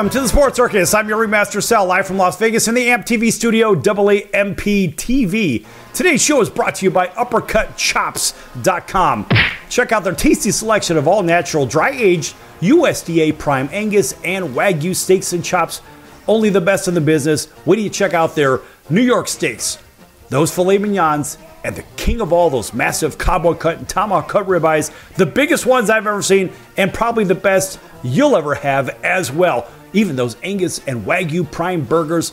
Welcome to the Sports Circus. I'm your Ringmaster Sal, live from Las Vegas in the AMP TV studio, AAMP TV. Today's show is brought to you by UppercutChops.com. Check out their tasty selection of all natural, dry-aged, USDA Prime Angus and Wagyu steaks and chops. Only the best in the business. Wait till you check out their New York steaks, those filet mignons, and the king of all, those massive cowboy cut and tomahawk cut ribeyes, the biggest ones I've ever seen, and probably the best you'll ever have as well. Even those Angus and Wagyu prime burgers,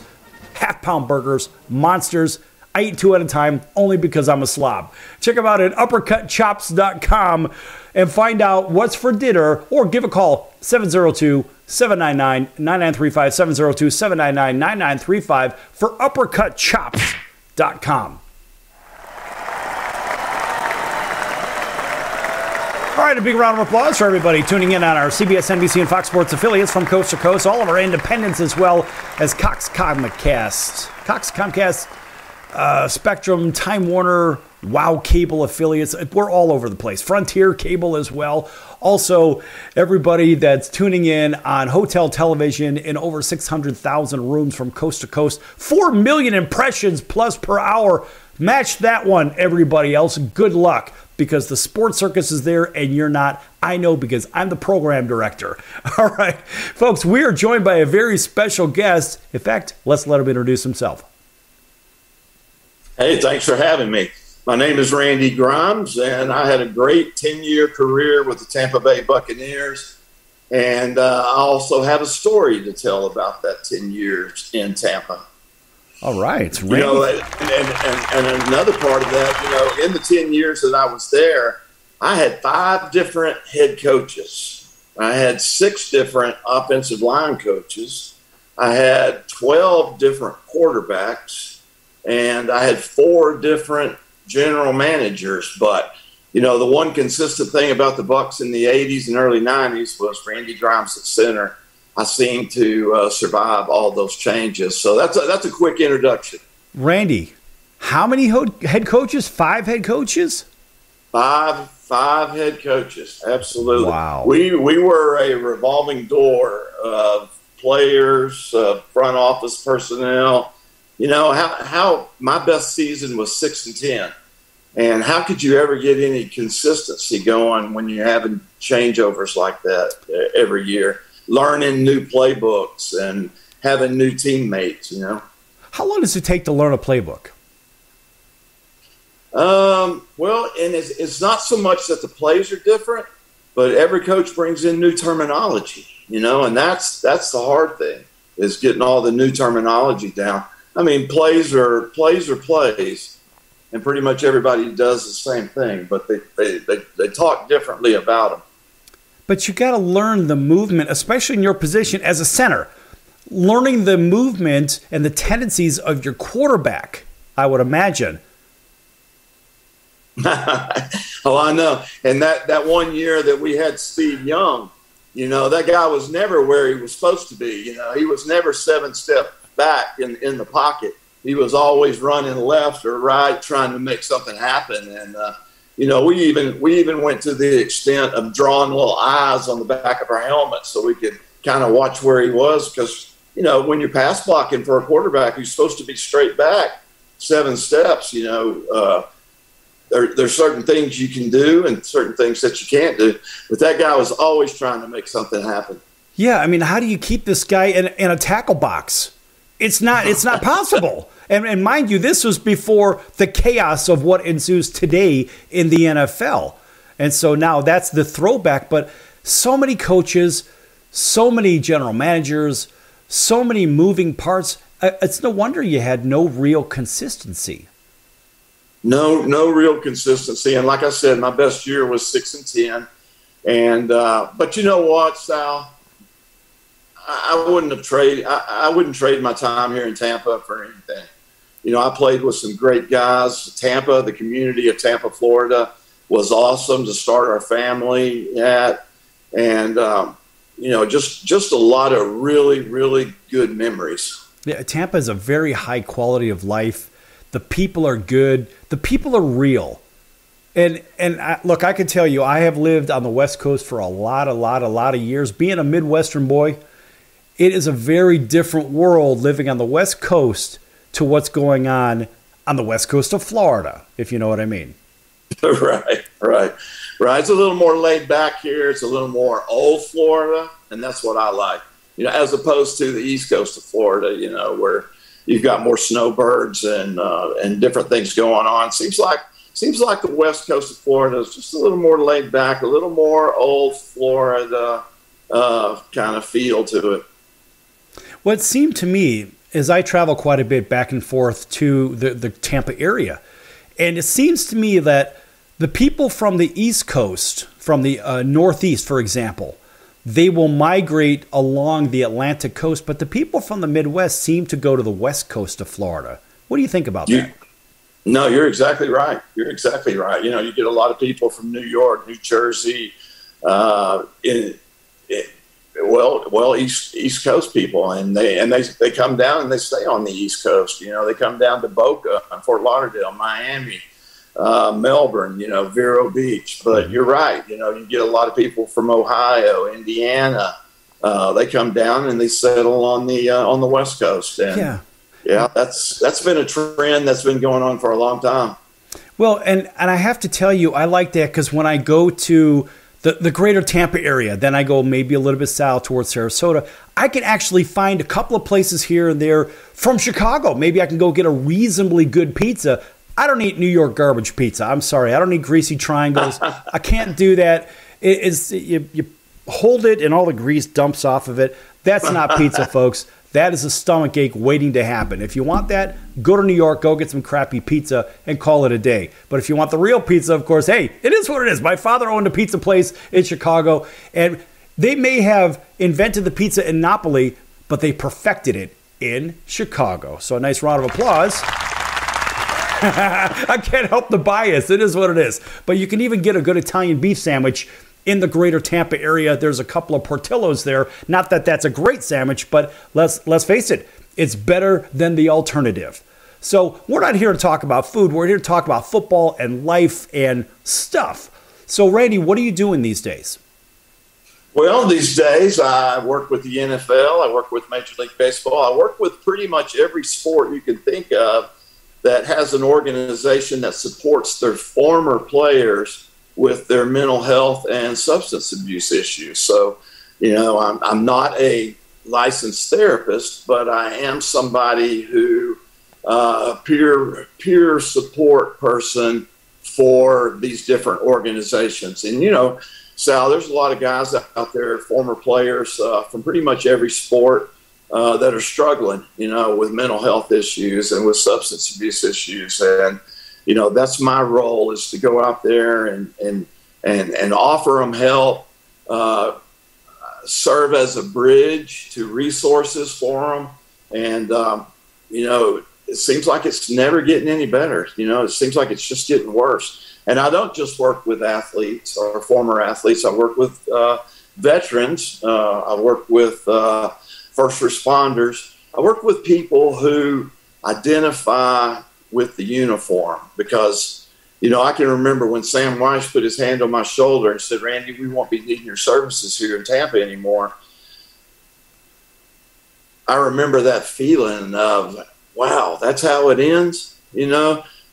half-pound burgers, monsters. I eat two at a time only because I'm a slob. Check them out at UppercutChops.com and find out what's for dinner, or give a call, 702-799-9935, 702-799-9935 for UppercutChops.com. All right, a big round of applause for everybody tuning in on our CBS, NBC, and Fox Sports affiliates from coast to coast, all of our independents as well as Cox Comcast, Spectrum, Time Warner, WOW Cable affiliates. We're all over the place. Frontier Cable as well. Also, everybody that's tuning in on hotel television in over 600,000 rooms from coast to coast. 4 million impressions plus per hour. Match that one, everybody else. Good luck, because the Sports Circus is there and you're not. I know, because I'm the program director. All right, folks, we are joined by a very special guest. In fact, let's let him introduce himself. Hey, thanks for having me. My name is Randy Grimes, and I had a great 10-year career with the Tampa Bay Buccaneers. And I also have a story to tell about that 10 years in Tampa. All right. You know, and another part of that, you know, in the 10 years that I was there, I had 5 different head coaches. I had 6 different offensive line coaches. I had 12 different quarterbacks, and I had 4 different general managers. But, you know, the one consistent thing about the Bucs in the 80s and early 90s was Randy Grimes at center. I seem to survive all those changes. So that's a quick introduction. Randy, how many head coaches? 5 head coaches? Five head coaches. Absolutely. Wow. We were a revolving door of players, front office personnel. You know, how my best season was 6-10. And how could you ever get any consistency going when you're having changeovers like that every year? Learning new playbooks and having new teammates, you know. How long does it take to learn a playbook? Well, and it's not so much that the plays are different, but every coach brings in new terminology, you know, and that's the hard thing, is getting all the new terminology down. I mean, plays are plays, and pretty much everybody does the same thing, but they talk differently about them. But you got to learn the movement, especially in your position as a center. Learning the movement and the tendencies of your quarterback, I would imagine. Oh, I know. And that one year that we had Steve Young, you know, that guy was never where he was supposed to be. You know, he was never 7 steps back in the pocket. He was always running left or right, trying to make something happen. And, you know, we even went to the extent of drawing little eyes on the back of our helmet so we could kind of watch where he was, because, you know, when you're pass blocking for a quarterback who's supposed to be straight back 7 steps, you know, there's certain things you can do and certain things that you can't do. But that guy was always trying to make something happen. Yeah, I mean, how do you keep this guy in a tackle box? It's not possible. And mind you, this was before the chaos of what ensues today in the NFL. And so now that's the throwback. But so many coaches, so many general managers, so many moving parts. It's no wonder you had no real consistency. No real consistency. And like I said, my best year was 6-10. And but you know what, Sal? I wouldn't trade my time here in Tampa for anything. You know, I played with some great guys. Tampa, the community of Tampa, Florida, was awesome to start our family at. And, you know, just a lot of really, really good memories. Yeah, Tampa is a very high quality of life. The people are good. The people are real. And look, I can tell you, I have lived on the West Coast for a lot of years. Being a Midwestern boy, it is a very different world living on the West Coast to what's going on the West Coast of Florida, if you know what I mean. Right. It's a little more laid back here. It's a little more old Florida, and that's what I like. As opposed to the East Coast of Florida, where you've got more snowbirds and different things going on. Seems like the West Coast of Florida is just a little more laid back, a little more old Florida kind of feel to it. What seemed to me is I travel quite a bit back and forth to the Tampa area. And it seems to me that the people from the East Coast, from the Northeast, for example, they will migrate along the Atlantic coast, but the people from the Midwest seem to go to the West Coast of Florida. What do you think about that? No, you're exactly right. You get a lot of people from New York, New Jersey, East Coast people, and they come down and they stay on the East Coast. They come down to Boca, Fort Lauderdale, Miami, Melbourne, Vero Beach. But you're right. You get a lot of people from Ohio, Indiana. They come down and they settle on the West Coast. And that's been a trend that's been going on for a long time. Well, and I have to tell you, I like that because when I go to the greater Tampa area, then I go maybe a little bit south towards Sarasota, I can actually find a couple of places here and there from Chicago. Maybe I can go get a reasonably good pizza. I don't eat New York garbage pizza. I'm sorry. I don't eat greasy triangles. I can't do that. You hold it and all the grease dumps off of it. That's not pizza, folks. That is a stomach ache waiting to happen. If you want that, go to New York, go get some crappy pizza, and call it a day. But if you want the real pizza, of course, hey, it is what it is. My father owned a pizza place in Chicago, and they may have invented the pizza in Napoli, but they perfected it in Chicago. So a nice round of applause. I can't help the bias. It is what it is. But you can even get a good Italian beef sandwich in the greater Tampa area. There's a couple of Portillo's there. Not that that's a great sandwich, but let's face it, it's better than the alternative. So we're not here to talk about food. We're here to talk about football and life and stuff. So Randy, what are you doing these days? Well, these days I work with the NFL. I work with Major League Baseball. I work with pretty much every sport you can think of that has an organization that supports their former players with their mental health and substance abuse issues. So, I'm not a licensed therapist, but I am somebody who peer support person for these different organizations. And, Sal, there's a lot of guys out there, former players from pretty much every sport that are struggling, with mental health issues and with substance abuse issues. And, that's my role, is to go out there and offer them help, serve as a bridge to resources for them. And, it seems like it's never getting any better. It seems like it's just getting worse. And I don't just work with athletes or former athletes. I work with veterans. I work with first responders. I work with people who identify with the uniform, because, I can remember when Sam Weiss put his hand on my shoulder and said, "Randy, we won't be needing your services here in Tampa anymore." I remember that feeling of, wow, that's how it ends.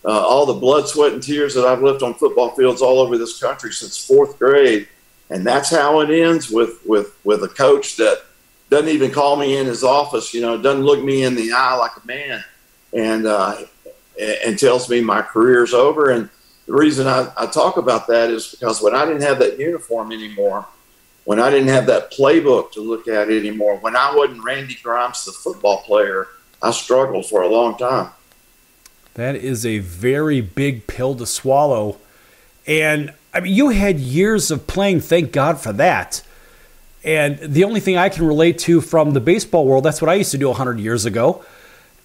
All the blood, sweat, and tears that I've left on football fields all over this country since fourth grade. And that's how it ends with a coach that doesn't even call me in his office, doesn't look me in the eye like a man, and tells me my career's over. And the reason I talk about that is because when I didn't have that uniform anymore, when I didn't have that playbook to look at anymore, when I wasn't Randy Grimes, the football player, I struggled for a long time. That is a very big pill to swallow. And I mean, you had years of playing, thank God for that. And the only thing I can relate to from the baseball world, that's what I used to do 100 years ago.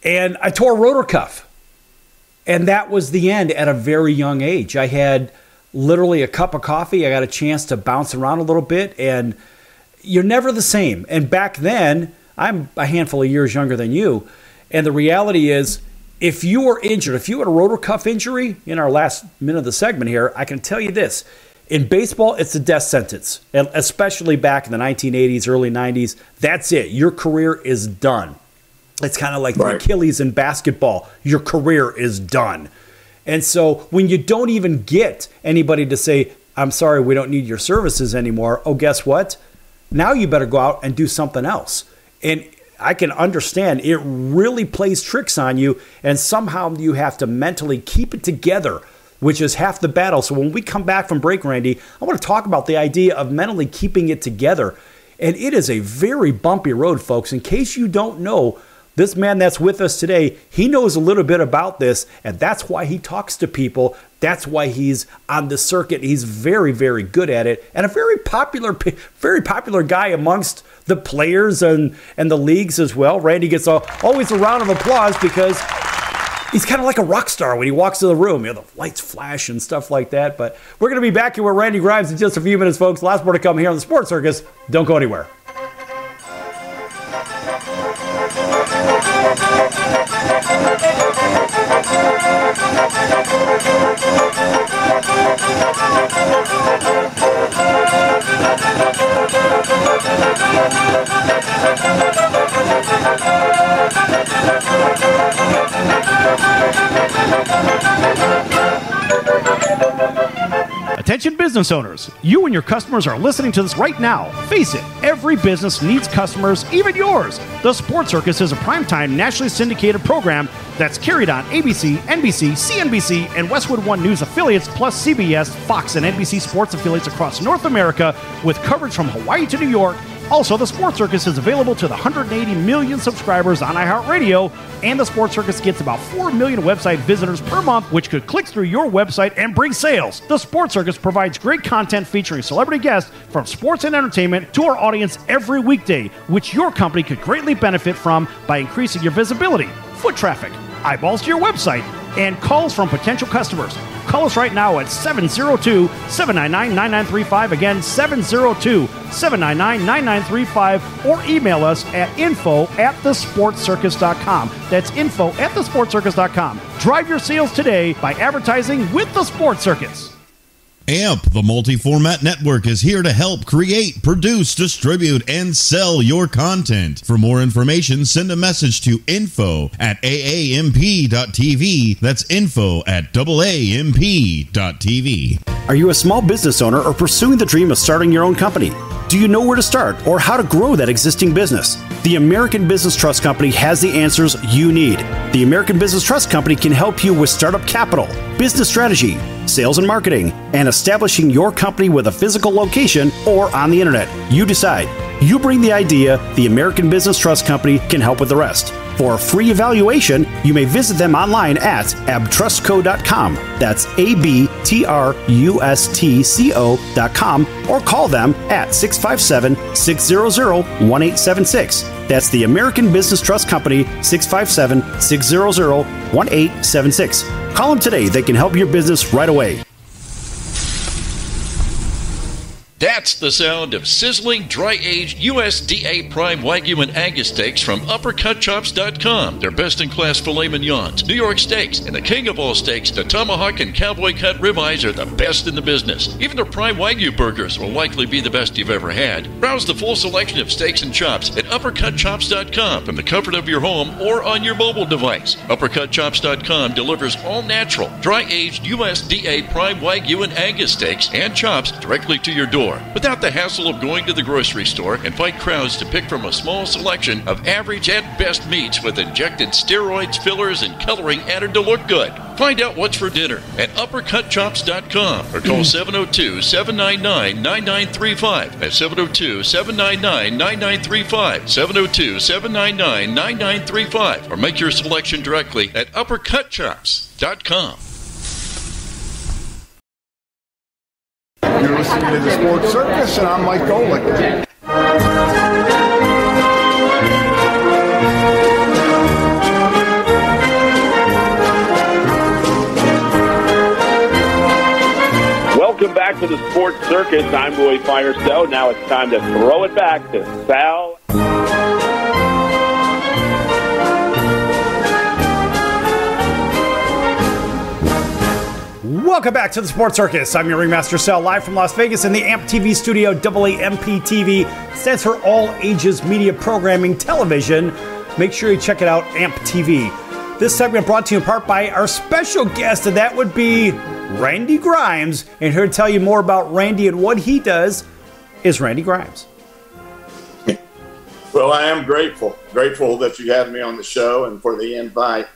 And I tore a rotor cuff. And that was the end at a very young age. I had literally a cup of coffee. I got a chance to bounce around a little bit. And you're never the same. And back then, I'm a handful of years younger than you. And the reality is, if you were injured, if you had a rotor cuff injury in our last minute of the segment here, I can tell you this. In baseball, it's a death sentence, and especially back in the 1980s, early 90s. That's it. Your career is done. It's kind of like the Achilles in basketball. Your career is done. And so when you don't even get anybody to say, I'm sorry, we don't need your services anymore. Oh, guess what? Now you better go out and do something else. And I can understand it really plays tricks on you, and somehow you have to mentally keep it together, which is half the battle. So when we come back from break, Randy, I want to talk about the idea of mentally keeping it together. And it is a very bumpy road, folks. In case you don't know, this man that's with us today, he knows a little bit about this, and that's why he talks to people. That's why he's on the circuit. He's very, very good at it, and a very popular guy amongst the players and the leagues as well. Randy gets always a round of applause because he's kind of like a rock star when he walks to the room. The lights flash and stuff like that. But we're going to be back here with Randy Grimes in just a few minutes, folks. Lots more to come here on the Sports Circus. Don't go anywhere. Attention business owners, you and your customers are listening to this right now. Face it, every business needs customers, even yours. The Sports Circus is a primetime nationally syndicated program that's carried on ABC, NBC, CNBC, and Westwood One News affiliates, plus CBS, Fox, and NBC sports affiliates across North America, with coverage from Hawaii to New York. Also, the Sports Circus is available to the 180 million subscribers on iHeartRadio, and the Sports Circus gets about 4 million website visitors per month, which could click through your website and bring sales. The Sports Circus provides great content featuring celebrity guests from sports and entertainment to our audience every weekday, which your company could greatly benefit from by increasing your visibility, foot traffic, eyeballs to your website, and calls from potential customers. Call us right now at 702-799-9935. Again, 702-799-9935. Or email us at info@thesportscircus.com. That's info@thesportscircus.com. Drive your sales today by advertising with the Sports Circus. AMP, the multi-format network, is here to help create, produce, distribute, and sell your content. For more information, send a message to info@aamp.tv. That's info@aamp.tv. Are you a small business owner or pursuing the dream of starting your own company? Do you know where to start or how to grow that existing business? The American Business Trust Company has the answers you need. The American Business Trust Company can help you with startup capital, business strategy, sales and marketing, and establishing your company with a physical location or on the internet. You decide. You bring the idea, the American Business Trust Company can help with the rest. For a free evaluation, you may visit them online at abtrustco.com. That's abtrustco.com, or call them at 657-600-1876. That's the American Business Trust Company, 657-600-1876. Call them today. They can help your business right away. That's the sound of sizzling, dry-aged USDA Prime Wagyu and Angus steaks from UpperCutChops.com. Their best-in-class filet mignons, New York steaks, and the king of all steaks, the tomahawk and cowboy cut ribeyes, are the best in the business. Even their Prime Wagyu burgers will likely be the best you've ever had. Browse the full selection of steaks and chops at UpperCutChops.com from the comfort of your home or on your mobile device. UpperCutChops.com delivers all-natural, dry-aged USDA Prime Wagyu and Angus steaks and chops directly to your door, without the hassle of going to the grocery store and fight crowds to pick from a small selection of average at best meats with injected steroids, fillers, and coloring added to look good. Find out what's for dinner at UpperCutChops.com or call 702-799-9935. That's 702-799-9935. 702-799-9935. Or make your selection directly at UpperCutChops.com. You're listening to the Sports Circus, and I'm Mike Golick. Welcome back to the Sports Circus. I'm Roy Firestone. Now it's time to throw it back to Sal. Welcome back to the Sports Circus. I'm your Ringmaster Sal, live from Las Vegas in the AMP TV studio. AAMP TV stands for All Ages Media Programming Television. Make sure you check it out, AMP TV. This segment brought to you in part by our special guest, and that would be Randy Grimes. And here to tell you more about Randy and what he does is Randy Grimes. Well, I am grateful that you had me on the show and for the invite.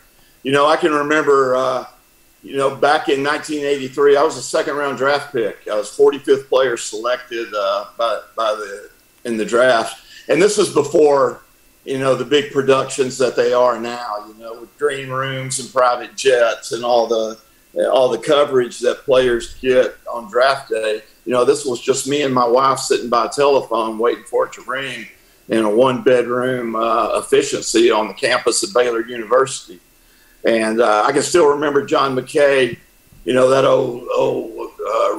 You know, I can remember, back in 1983, I was a second-round draft pick. I was 45th player selected in the draft. And this was before, the big productions that they are now, with green rooms and private jets and all the coverage that players get on draft day. This was just me and my wife sitting by a telephone waiting for it to ring in a one-bedroom efficiency on the campus at Baylor University. And I can still remember John McKay, that old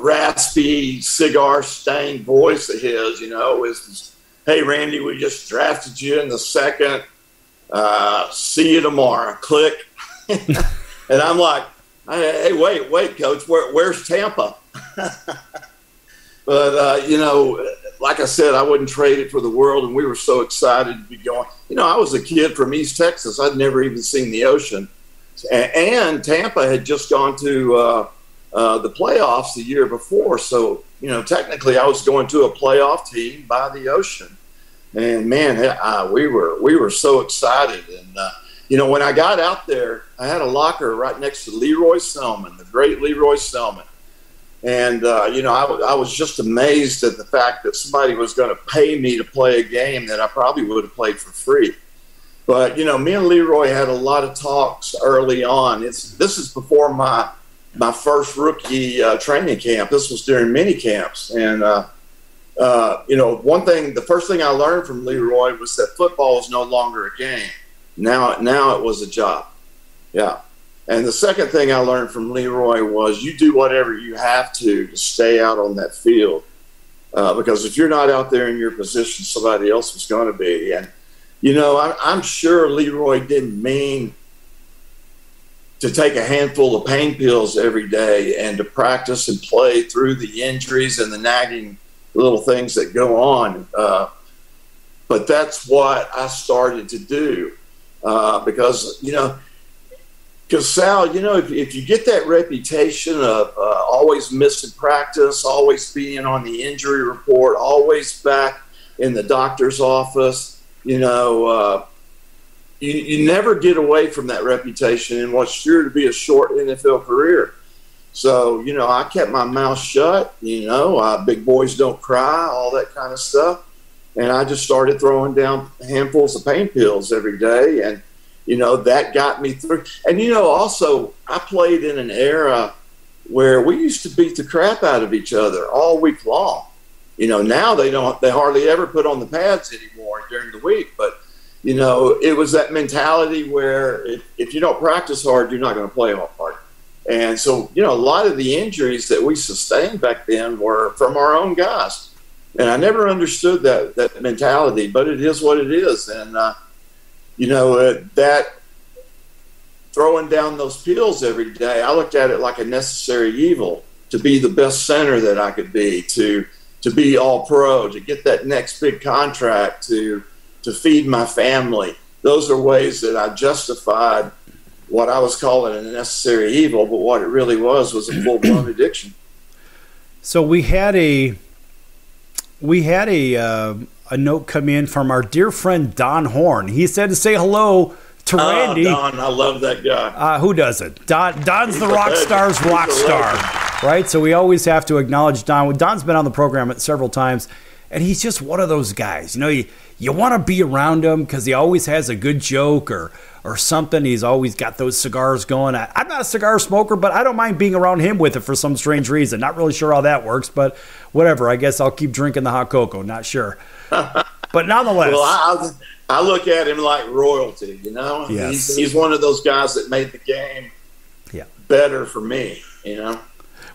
raspy, cigar-stained voice of his, is, "Hey, Randy, we just drafted you in the second. See you tomorrow." Click. And I'm like, "Hey, wait, Coach, where's Tampa?" But, like I said, I wouldn't trade it for the world, and we were so excited to be going. I was a kid from East Texas. I'd never even seen the ocean. And Tampa had just gone to the playoffs the year before. So, technically I was going to a playoff team by the ocean. And, man, we were so excited. And, when I got out there, I had a locker right next to Leroy Selman, the great Leroy Selman. And, I was just amazed at the fact that somebody was going to pay me to play a game that I probably would have played for free. But, me and Leroy had a lot of talks early on. This is before my first rookie training camp. This was during mini camps. And, the first thing I learned from Leroy was that football is no longer a game. Now it was a job. Yeah. And the second thing I learned from Leroy was you do whatever you have to stay out on that field. Because if you're not out there in your position, somebody else was going to be. And, I'm sure Leroy didn't mean to take a handful of pain pills every day and to practice and play through the injuries and the nagging little things that go on. But that's what I started to do because Sal, if you get that reputation of always missing practice, always being on the injury report, always back in the doctor's office, you never get away from that reputation in what's sure to be a short NFL career. So, I kept my mouth shut, big boys don't cry, all that kind of stuff. And I just started throwing down handfuls of pain pills every day. And, that got me through. And, also I played in an era where we used to beat the crap out of each other all week long. Now they hardly ever put on the pads anymore during the week. But, it was that mentality where if you don't practice hard, you're not going to play hard. And so, a lot of the injuries that we sustained back then were from our own guys. And I never understood that mentality, but it is what it is. And, that throwing down those pills every day, I looked at it like a necessary evil to be the best center that I could be, to be all pro, to get that next big contract, to feed my family. Those are ways that I justified what I was calling a necessary evil, but what it really was a full-blown addiction. So we had a note come in from our dear friend Don Horn. He said to say hello to Randy. Don, I love that guy. Who doesn't? Don's the rock star's rock star, right? So we always have to acknowledge Don. Don's been on the program several times, and he's just one of those guys. You want to be around him because he always has a good joke or something. He's always got those cigars going. I'm not a cigar smoker, but I don't mind being around him with it for some strange reason. Not really sure how that works, but whatever. I guess I'll keep drinking the hot cocoa. Not sure. But nonetheless. Well, I look at him like royalty, Yes. He's one of those guys that made the game better for me,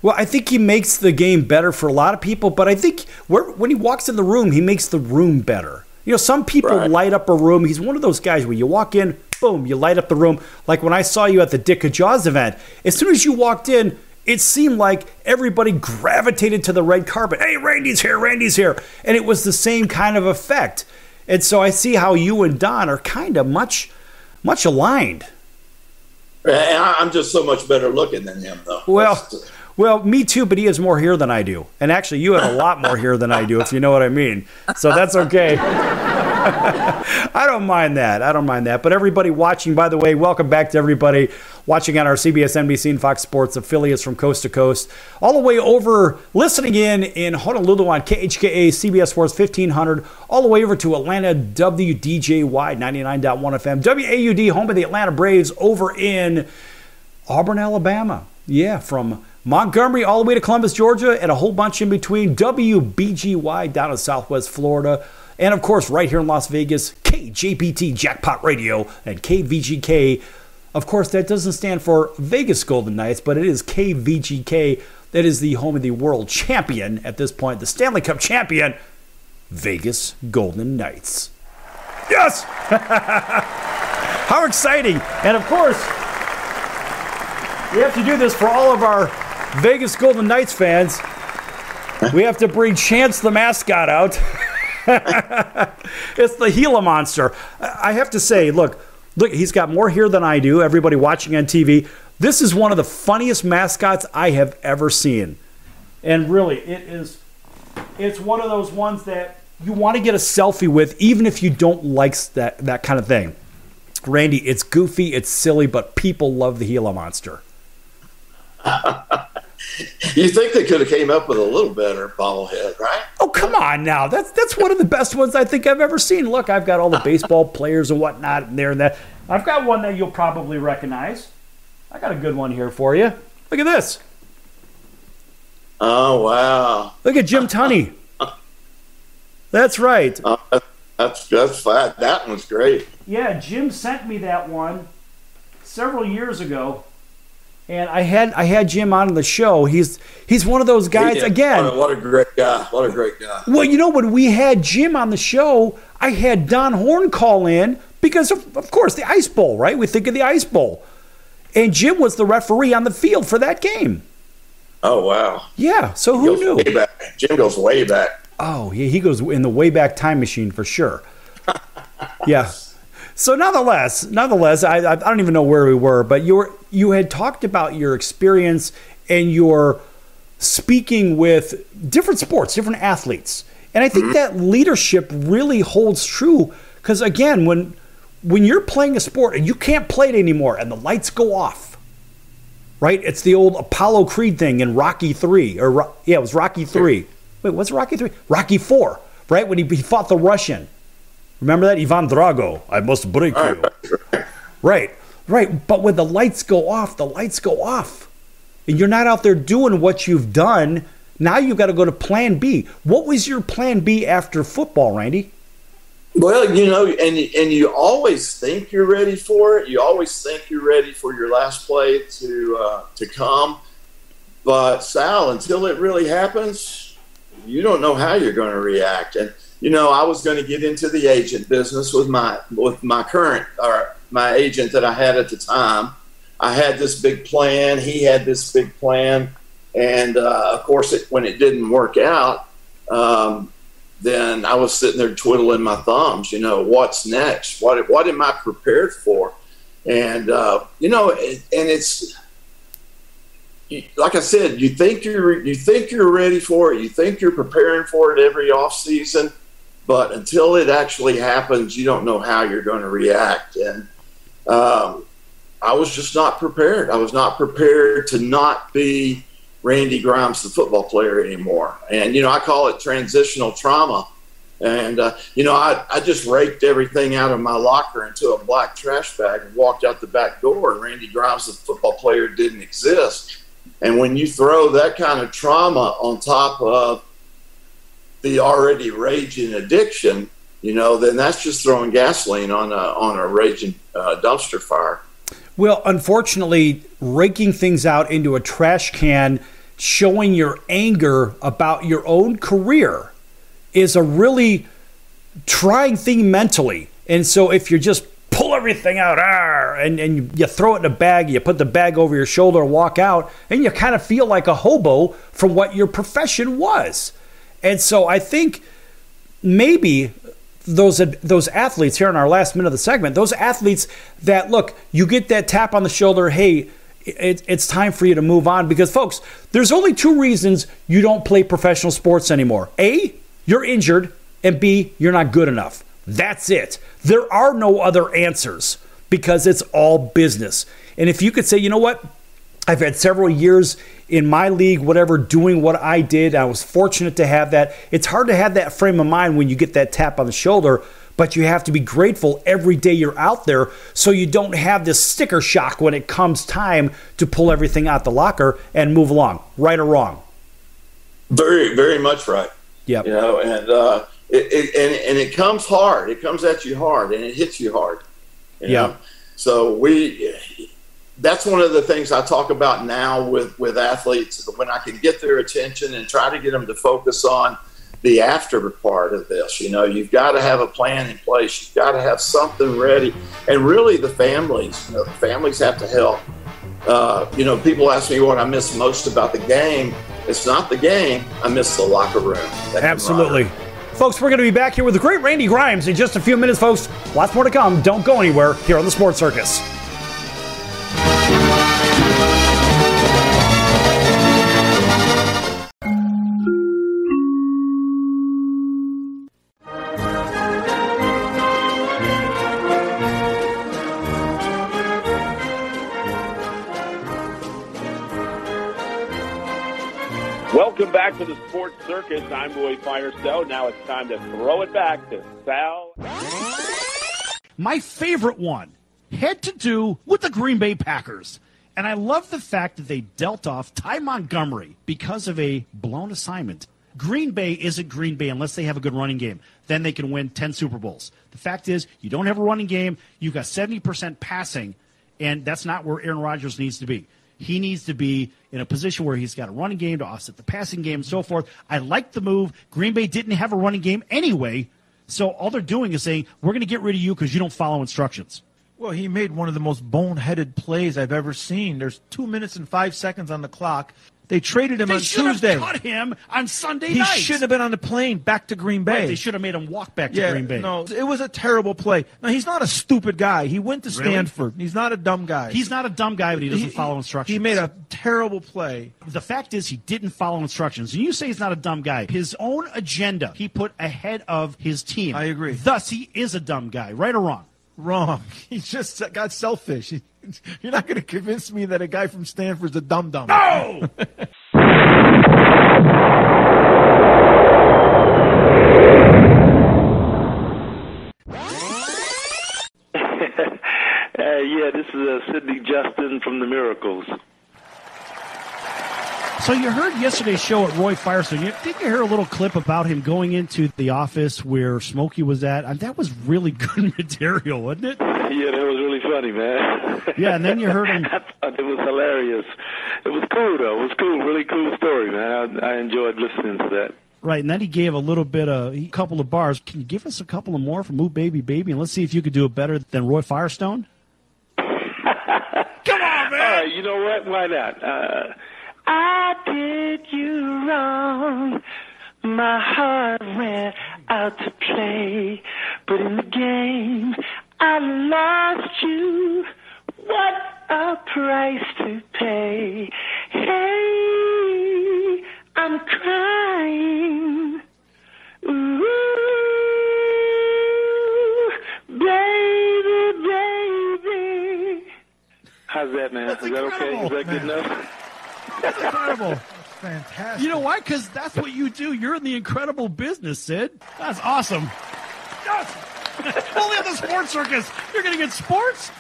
Well, I think he makes the game better for a lot of people, but I think when he walks in the room, he makes the room better. Some people light up a room. He's one of those guys where you walk in, boom, you light up the room. Like when I saw you at the Dick of Jaws event, as soon as you walked in, it seemed like everybody gravitated to the red carpet. Hey, Randy's here, Randy's here. And it was the same kind of effect. And so I see how you and Don are kind of much aligned. And I'm just so much better looking than him, though. Well, me too, but he has more hair than I do. And actually, you have a lot more hair than I do, if you know what I mean. So that's okay. I don't mind that. But everybody watching, by the way, welcome back to everybody watching on our CBS, NBC, and Fox Sports affiliates from coast to coast. All the way over, listening in Honolulu on KHKA, CBS Sports 1500, all the way over to Atlanta, WDJY 99.1 FM, WAUD, home of the Atlanta Braves, over in Auburn, Alabama. Yeah, from Montgomery all the way to Columbus, Georgia, and a whole bunch in between. WBGY down in Southwest Florida. And, of course, right here in Las Vegas, KJPT Jackpot Radio and KVGK. Of course, that doesn't stand for Vegas Golden Knights, but it is KVGK. That is the home of the world champion at this point, the Stanley Cup champion, Vegas Golden Knights. Yes! How exciting. And, of course, we have to do this for all of our Vegas Golden Knights fans. We have to bring Chance the mascot out. It's the Gila Monster. I have to say, look, he's got more hair than I do. Everybody watching on TV, this is one of the funniest mascots I have ever seen. And really, it's one of those ones that you want to get a selfie with, even if you don't like that kind of thing. Randy, it's goofy, it's silly, but people love the Gila Monster. You think they could have came up with a little better bobblehead, right? Oh, come on now. That's one of the best ones I think I've ever seen. Look, I've got all the baseball players and whatnot in there and that. I've got one that you'll probably recognize. I got a good one here for you. Look at this. Oh, wow. Look at Jim Tunney. That's right. That's fat. That one's great. Yeah, Jim sent me that one several years ago. And I had Jim on the show. He's one of those guys, again. What a great guy. What a great guy. Well, you know, when we had Jim on the show, I had Don Horn call in because, of course, the Ice Bowl, right? We think of the Ice Bowl. And Jim was the referee on the field for that game. Oh, wow. Yeah, so who knew? Way back. Jim goes way back. Oh, yeah, he goes in the way back time machine for sure. Yeah. So nonetheless, I don't even know where we were, but you had talked about your experience and your speaking with different sports, different athletes. And I think that leadership really holds true because, again, when you're playing a sport and you can't play it anymore and the lights go off, right? It's the old Apollo Creed thing in Rocky 3. It was Rocky 3. Wait, what's Rocky 3? Rocky 4, right? When he fought the Russian. Remember that? Ivan Drago, I must break you. Right. But when the lights go off, the lights go off. And you're not out there doing what you've done. Now you've got to go to plan B. What was your plan B after football, Randy? Well, you know, and you always think you're ready for it. You always think you're ready for your last play to come. But, Sal, until it really happens, you don't know how you're going to react. And you know, I was going to get into the agent business with my current, or my agent that I had at the time. I had this big plan. He had this big plan. And, of course, when it didn't work out, then I was sitting there twiddling my thumbs. You know, what's next? What am I prepared for? And, you know, and it's, like I said, you think you're ready for it. You think you're preparing for it every off season. But until it actually happens, you don't know how you're going to react. And I was just not prepared. I was not prepared to not be Randy Grimes, the football player, anymore. And, you know, I call it transitional trauma. And, you know, I just raked everything out of my locker into a black trash bag and walked out the back door. And Randy Grimes, the football player, didn't exist. And when you throw that kind of trauma on top of the already raging addiction, you know, then that's just throwing gasoline on a raging dumpster fire. Well, unfortunately, raking things out into a trash can, showing your anger about your own career is a really trying thing mentally. And so if you're just pull everything out, and you throw it in a bag, you put the bag over your shoulder and walk out, and you kind of feel like a hobo from what your profession was. And so I think maybe those athletes here in our last minute of the segment, those athletes that, look, you get that tap on the shoulder, hey, it's time for you to move on. Because, folks, there's only two reasons you don't play professional sports anymore. A, you're injured, and B, you're not good enough. That's it. There are no other answers because it's all business. And if you could say, you know what, I've had several years in my league, whatever, doing what I did. I was fortunate to have that. It's hard to have that frame of mind when you get that tap on the shoulder, but you have to be grateful every day you're out there so you don't have this sticker shock when it comes time to pull everything out the locker and move along, right or wrong. Very, very much right. Yep. You know, and it comes hard. It comes at you hard, and it hits you hard. You know? So that's one of the things I talk about now with athletes, when I can get their attention and try to get them to focus on the after part of this. You know, you've got to have a plan in place. You've got to have something ready. And really the families have to help. You know, people ask me what I miss most about the game. It's not the game. I miss the locker room. Absolutely. Folks, we're going to be back here with the great Randy Grimes in just a few minutes, folks. Lots more to come. Don't go anywhere here on the Sports Circus. Welcome back to the Sports Circus. I'm Roy Firestone. Now it's time to throw it back to Sal. My favorite one had to do with the Green Bay Packers. And I love the fact that they dealt off Ty Montgomery because of a blown assignment. Green Bay isn't Green Bay unless they have a good running game. Then they can win 10 Super Bowls. The fact is, you don't have a running game. You've got 70% passing, and that's not where Aaron Rodgers needs to be. He needs to be in a position where he's got a running game to offset the passing game and so forth. I like the move. Green Bay didn't have a running game anyway, so all they're doing is saying, we're going to get rid of you because you don't follow instructions. Well, he made one of the most boneheaded plays I've ever seen. There's 2 minutes and 5 seconds on the clock. They traded him on Tuesday. They should have cut him on Sunday night. He shouldn't have been on the plane back to Green Bay. Right, they should have made him walk back to Green Bay. No, it was a terrible play. Now, he's not a stupid guy. He went to Stanford. He's not a dumb guy. He's not a dumb guy, but he doesn't follow instructions. He made a terrible play. The fact is he didn't follow instructions. And you say he's not a dumb guy. His own agenda he put ahead of his team. I agree. Thus, he is a dumb guy. Right or wrong? Wrong. He just got selfish. You're not going to convince me that a guy from Stanford's a dum-dum. No! This is Sidney Justin from the Miracles. So you heard yesterday's show at Roy Firestone. Didn't you hear a little clip about him going into the office where Smokey was at? And that was really good material, wasn't it? Yeah, that was really funny, man. Yeah, and then you heard him. I thought it was hilarious. It was cool, though. It was cool. Really cool story, man. I enjoyed listening to that. Right, and then he gave a couple of bars. Can you give us a couple of more from Ooh Baby Baby? And let's see if you could do it better than Roy Firestone. Come on, man! All right, you know what? Why not? I did you wrong. My heart went out to play. But in the game, I lost you. What a price to pay. Hey, I'm crying. Ooh, baby, baby. How's that, man? That's Is that okay? Is that good enough? That's incredible. That's fantastic. You know why? Because that's what you do. You're in the incredible business, Sid. That's awesome. Yes! Only on the Sports Circus. You're going to get sports.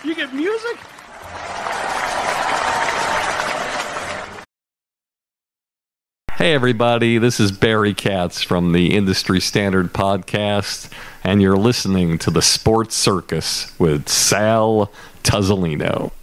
You get music. Hey, everybody. This is Barry Katz from the Industry Standard Podcast, and you're listening to the Sports Circus with Sal Tuzzolino.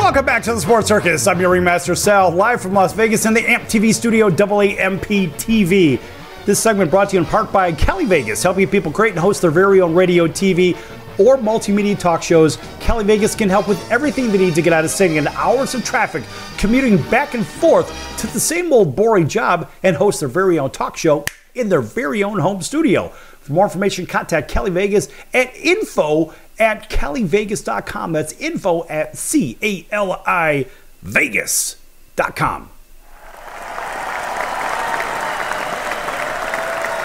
Welcome back to the Sports Circus. I'm your Ringmaster Sal, live from Las Vegas in the AMP TV studio, AAMP TV. This segment brought to you in part by Cali Vegas, helping people create and host their very own radio, TV, or multimedia talk shows. Cali Vegas can help with everything they need to get out of sitting in hours of traffic, commuting back and forth to the same old boring job, and host their very own talk show in their very own home studio. For more information, contact Cali Vegas at info@calivegas.com. That's info@CALIvegas.com.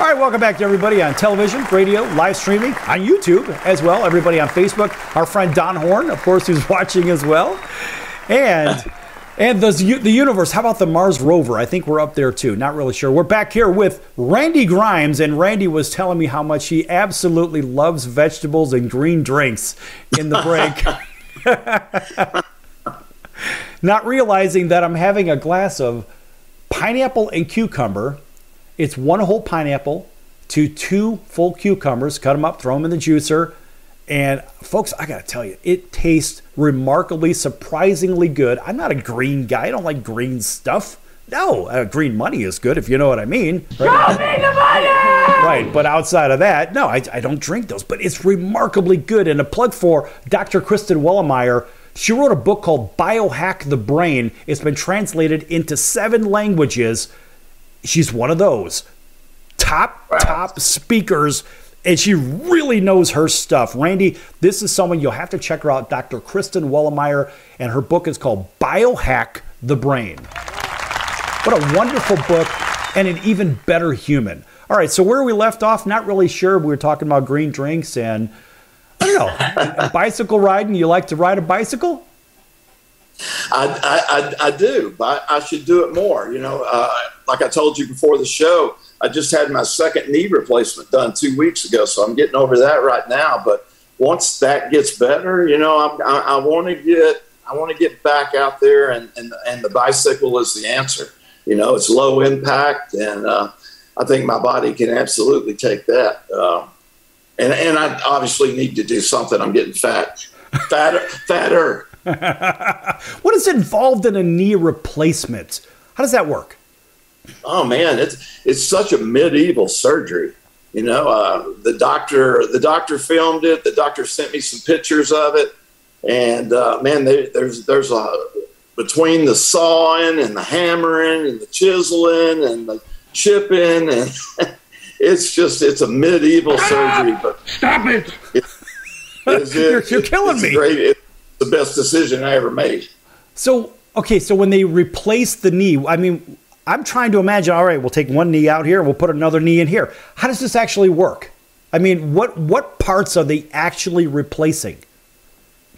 All right, welcome back to everybody on television, radio, live streaming, on YouTube as well. Everybody on Facebook. Our friend Don Horn, of course, who's watching as well. And the universe. How about the Mars rover? I think we're up there too. Not really sure. We're back here with Randy Grimes, and Randy was telling me how much he absolutely loves vegetables and green drinks in the break. Not realizing that I'm having a glass of pineapple and cucumber. It's one whole pineapple to 2 full cucumbers. Cut them up, throw them in the juicer. And folks, I got to tell you, it tastes remarkably, surprisingly good. I'm not a green guy. I don't like green stuff. No, green money is good, if you know what I mean. Right? Show me the money! Right, but outside of that, no, I don't drink those. But it's remarkably good. And a plug for Dr. Kristen Wellemeyer. She wrote a book called Biohack the Brain. It's been translated into 7 languages. She's one of those top speakers, and she really knows her stuff. Randy, this is someone you'll have to check her out, Dr. Kristen Wellemeyer, and her book is called Biohack the Brain. What a wonderful book, and an even better human. All right, so where we left off, not really sure. We were talking about green drinks and, I don't know, a bicycle riding. You like to ride a bicycle? I do, but I should do it more. You know, like I told you before the show, I just had my second knee replacement done 2 weeks ago, so I'm getting over that right now. But once that gets better, you know, I want to get back out there, and the bicycle is the answer. You know, it's low impact, and I think my body can absolutely take that. And I obviously need to do something. I'm getting fatter. What is involved in a knee replacement? How does that work? Oh man, it's such a medieval surgery. You know, the doctor filmed it. The doctor sent me some pictures of it, and man, there's between the sawing and the hammering and the chiseling and the chipping, and it's a medieval surgery. But stop it! You're killing me. Great. It's the best decision I ever made. So when they replace the knee, I mean, I'm trying to imagine, all right, we'll take one knee out here, we'll put another knee in here. How does this actually work? I mean, what parts are they actually replacing?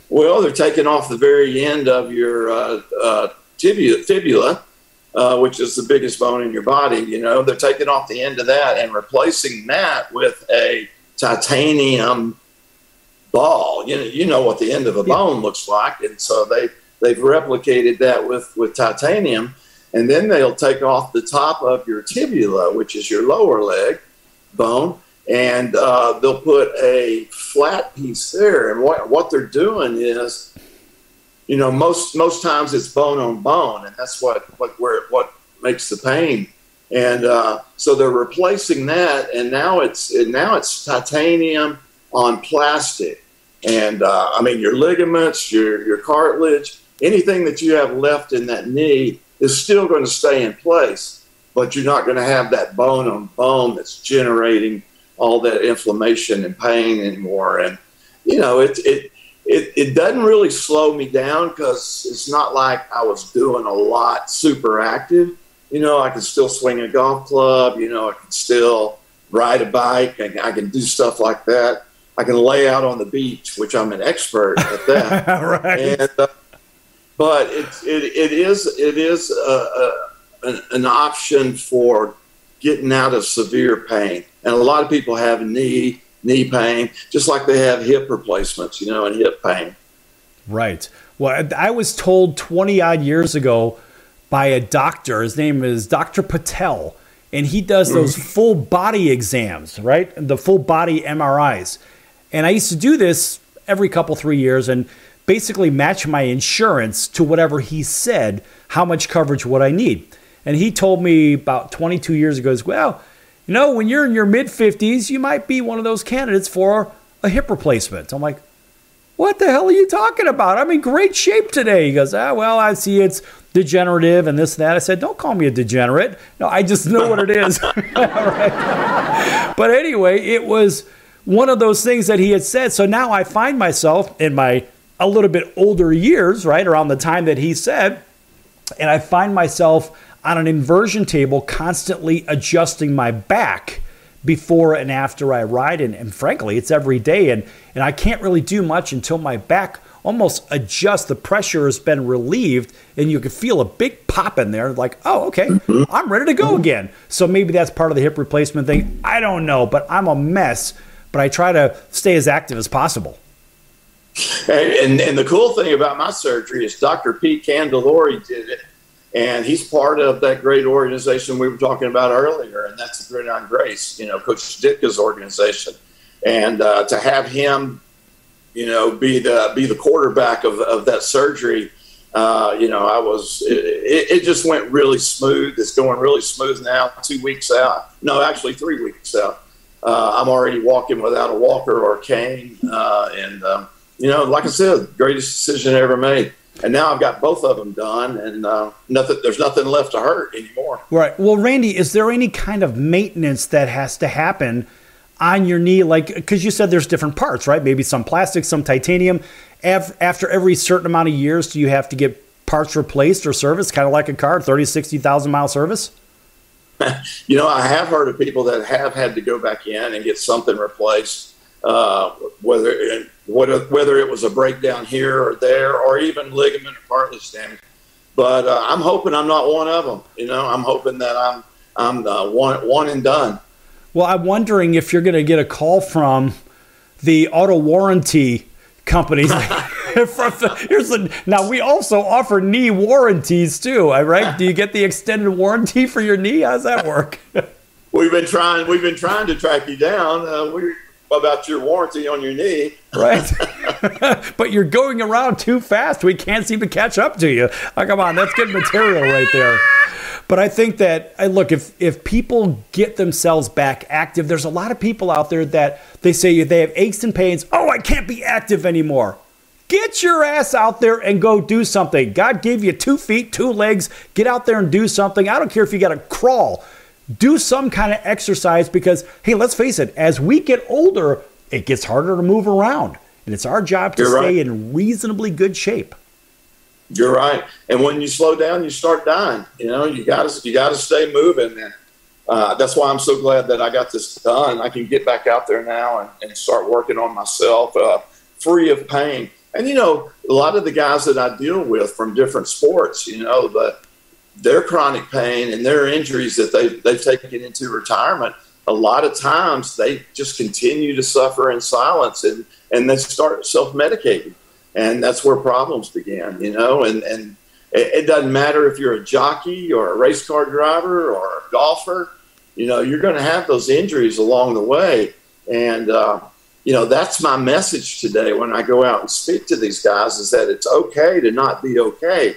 Well, they're taking off the very end of your fibula, which is the biggest bone in your body. You know, they're taking off the end of that and replacing that with a titanium ball. You know what the end of a bone looks like, and so they've replicated that with titanium. And then they'll take off the top of your tibula, which is your lower leg bone, and they'll put a flat piece there. And what they're doing is, you know, most times it's bone on bone, and that's what makes the pain. And so they're replacing that, and now it's titanium on plastic. And I mean, your ligaments, your cartilage, anything that you have left in that knee is still going to stay in place, but you're not going to have that bone on bone that's generating all that inflammation and pain anymore. And, you know, it doesn't really slow me down, because it's not like I was doing a lot super active. You know, I can still swing a golf club, you know, I can still ride a bike, and I can do stuff like that. I can lay out on the beach, which I'm an expert at that. Right. And, but it is an option for getting out of severe pain. And a lot of people have knee pain, just like they have hip replacements, you know, and hip pain. Right. Well, I was told 20 odd years ago by a doctor, his name is Dr. Patel, and he does those full body exams, right? The full body MRIs. And I used to do this every 3 years, and basically match my insurance to whatever he said, how much coverage would I need. And he told me about 22 years ago, well, when you're in your mid-50s, you might be one of those candidates for a hip replacement. I'm like, what the hell are you talking about? I'm in great shape today. He goes, well, I see it's degenerative and this and that. I said, don't call me a degenerate. No, I just know what it is. Right. But anyway, it was one of those things that he had said. So now I find myself in my a little bit older years, right, around the time that he said, and I find myself on an inversion table constantly adjusting my back before and after I ride. And frankly, it's every day. And I can't really do much until my back almost adjusts. The pressure has been relieved and you can feel a big pop in there. Like, oh, okay, I'm ready to go again. So maybe that's part of the hip replacement thing. I don't know, but I'm a mess. But I try to stay as active as possible. And the cool thing about my surgery is Dr. Pete Candelori did it. And he's part of that great organization we were talking about earlier, and that's the Gridiron Grace, Coach Ditka's organization. And to have him, be the quarterback of that surgery, it just went really smooth. It's going really smooth now, 2 weeks out. No, actually 3 weeks out. I'm already walking without a walker or a cane. Like I said, greatest decision I ever made. And now I've got both of them done, and there's nothing left to hurt anymore. Right. Well, Randy, is there any kind of maintenance that has to happen on your knee? Like, because you said there's different parts, right? Maybe some plastic, some titanium. After every certain amount of years, do you have to get parts replaced or serviced, kind of like a car, 30, 60,000 mile service? I have heard of people that have had to go back in and get something replaced, whether it was a breakdown here or there, or even ligament or cartilage damage. But I'm hoping I'm not one of them. I'm hoping that I'm one and done. Well, I'm wondering if you're going to get a call from the auto warranty companies. Now, we also offer knee warranties too, right? Do you get the extended warranty for your knee? How does that work? We've been trying to track you down. About your warranty on your knee. Right. But you're going around too fast. We can't seem to catch up to you. Oh, come on, that's good material right there. But I think that, look, if people get themselves back active, there's a lot of people out there that they say they have aches and pains. Oh, I can't be active anymore. Get your ass out there and go do something. God gave you 2 feet, 2 legs. Get out there and do something. I don't care if you got to crawl. Do some kind of exercise because, hey, let's face it, as we get older, it gets harder to move around. And it's our job to stay in reasonably good shape. You're right. And when you slow down, you start dying. You got to stay moving. And that's why I'm so glad that I got this done. I can get back out there now and start working on myself free of pain. And, a lot of the guys that I deal with from different sports, their chronic pain and their injuries that they've taken into retirement, a lot of times they just continue to suffer in silence and they start self-medicating. And that's where problems began, and it doesn't matter if you're a jockey or a race car driver or a golfer, you're going to have those injuries along the way. And, that's my message today when I go out and speak to these guys is that it's okay to not be okay.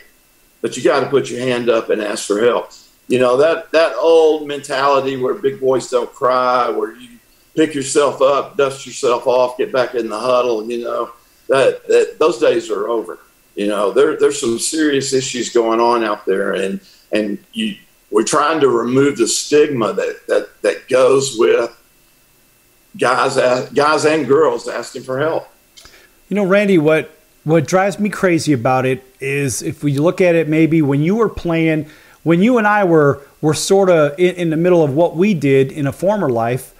But you got to put your hand up and ask for help. That old mentality where big boys don't cry, where you pick yourself up, dust yourself off, get back in the huddle, that those days are over. There's some serious issues going on out there, and we're trying to remove the stigma that goes with guys and girls asking for help. Randy, what drives me crazy about it is if we look at it maybe when you were playing, when you and I were sort of in the middle of what we did in a former life,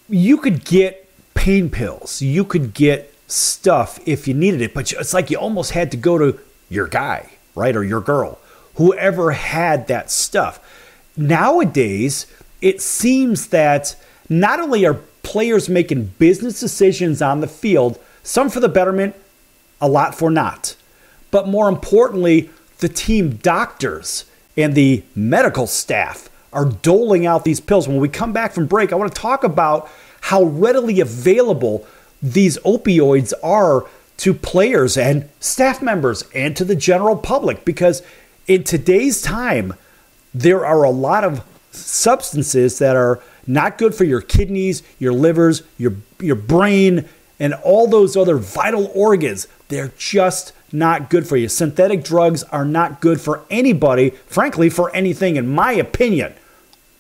you could get pain pills. You could get stuff if you needed it, but it's like you almost had to go to your guy, right, or your girl, whoever had that stuff. Nowadays, it seems that not only are players making business decisions on the field, some for the betterment, a lot for not. But more importantly, the team doctors and the medical staff are doling out these pills. When we come back from break, I want to talk about how readily available these opioids are to players and staff members and to the general public, because in today's time, there are a lot of substances that are not good for your kidneys, your livers, your brain, and all those other vital organs. They're just not good for you. Synthetic drugs are not good for anybody, frankly, for anything, in my opinion.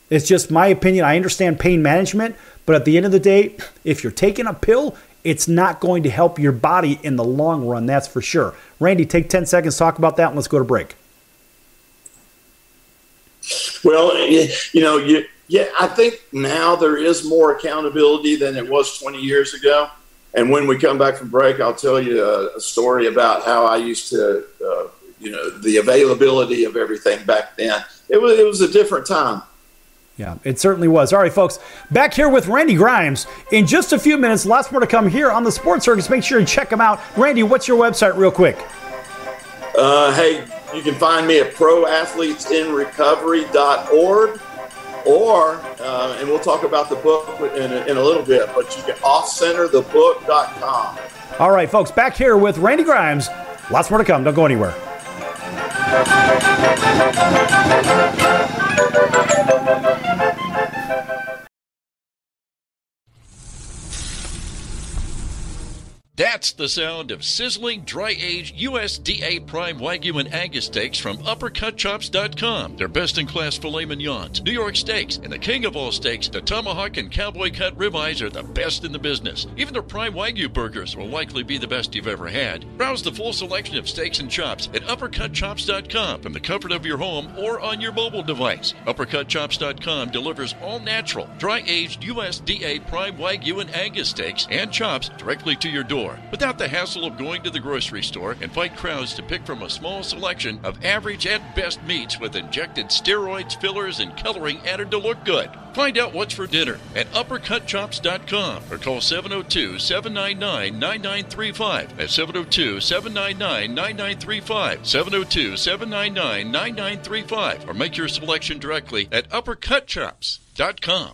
It's just my opinion. I understand pain management, but at the end of the day, if you're taking a pill, it's not going to help your body in the long run, that's for sure. Randy, take 10 seconds, talk about that, and let's go to break. Well, I think now there is more accountability than it was 20 years ago. And when we come back from break, I'll tell you a story about how I used to, the availability of everything back then. It was a different time. Yeah, it certainly was. All right, folks, back here with Randy Grimes in just a few minutes. Lots more to come here on the Sports Circus. Make sure and check them out. Randy, what's your website real quick? Hey, you can find me at proathletesinrecovery.org, and we'll talk about the book in a little bit, but you can offcenterthebook.com. All right, folks, back here with Randy Grimes. Lots more to come. Don't go anywhere. That's the sound of sizzling, dry-aged USDA Prime Wagyu and Angus steaks from UpperCutChops.com. Their best-in-class filet mignons, New York steaks, and the king of all steaks, the tomahawk and cowboy cut ribeyes are the best in the business. Even their Prime Wagyu burgers will likely be the best you've ever had. Browse the full selection of steaks and chops at UpperCutChops.com from the comfort of your home or on your mobile device. UpperCutChops.com delivers all-natural, dry-aged USDA Prime Wagyu and Angus steaks and chops directly to your door, without the hassle of going to the grocery store and fight crowds to pick from a small selection of average at best meats with injected steroids, fillers, and coloring added to look good. Find out what's for dinner at UpperCutChops.com or call 702-799-9935. That's 702-799-9935. 702-799-9935. Or make your selection directly at UpperCutChops.com.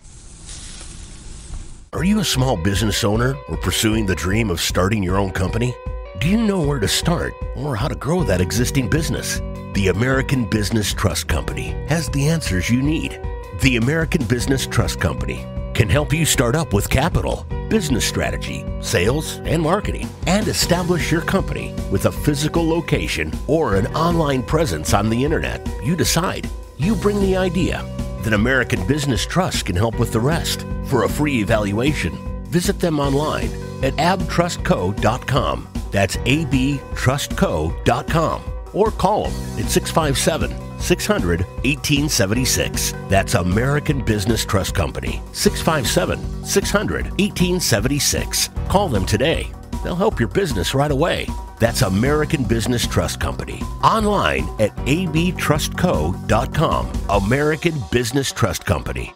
Are you a small business owner or pursuing the dream of starting your own company? Do you know where to start or how to grow that existing business? The American Business Trust Company has the answers you need. The American Business Trust Company can help you start up with capital, business strategy, sales, and marketing, and establish your company with a physical location or an online presence on the internet. You decide. You bring the idea. Then American Business Trust can help with the rest. For a free evaluation, visit them online at abtrustco.com. That's abtrustco.com. Or call them at 657-600-1876. That's American Business Trust Company. 657-600-1876. Call them today. They'll help your business right away. That's American Business Trust Company. Online at abtrustco.com. American Business Trust Company.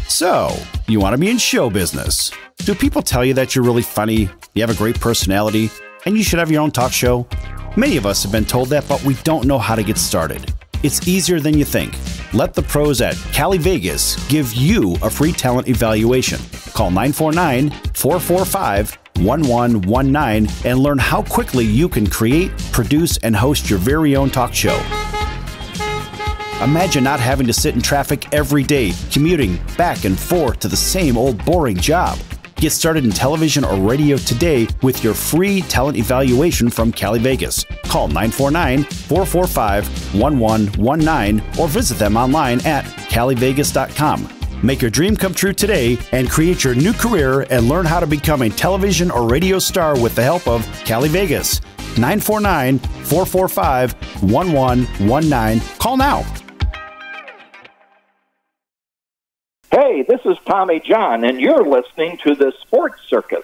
So, you want to be in show business. Do people tell you that you're really funny, you have a great personality, and you should have your own talk show? Many of us have been told that, but we don't know how to get started. It's easier than you think. Let the pros at Cali Vegas give you a free talent evaluation. Call 949-445-1119 and learn how quickly you can create, produce, and host your very own talk show. Imagine not having to sit in traffic every day, commuting back and forth to the same old boring job. Get started in television or radio today with your free talent evaluation from Cali Vegas. Call 949-445-1119 or visit them online at calivegas.com. Make your dream come true today and create your new career and learn how to become a television or radio star with the help of Cali Vegas. 949-445-1119. Call now. Hey, this is Tommy John, and you're listening to the Sports Circus.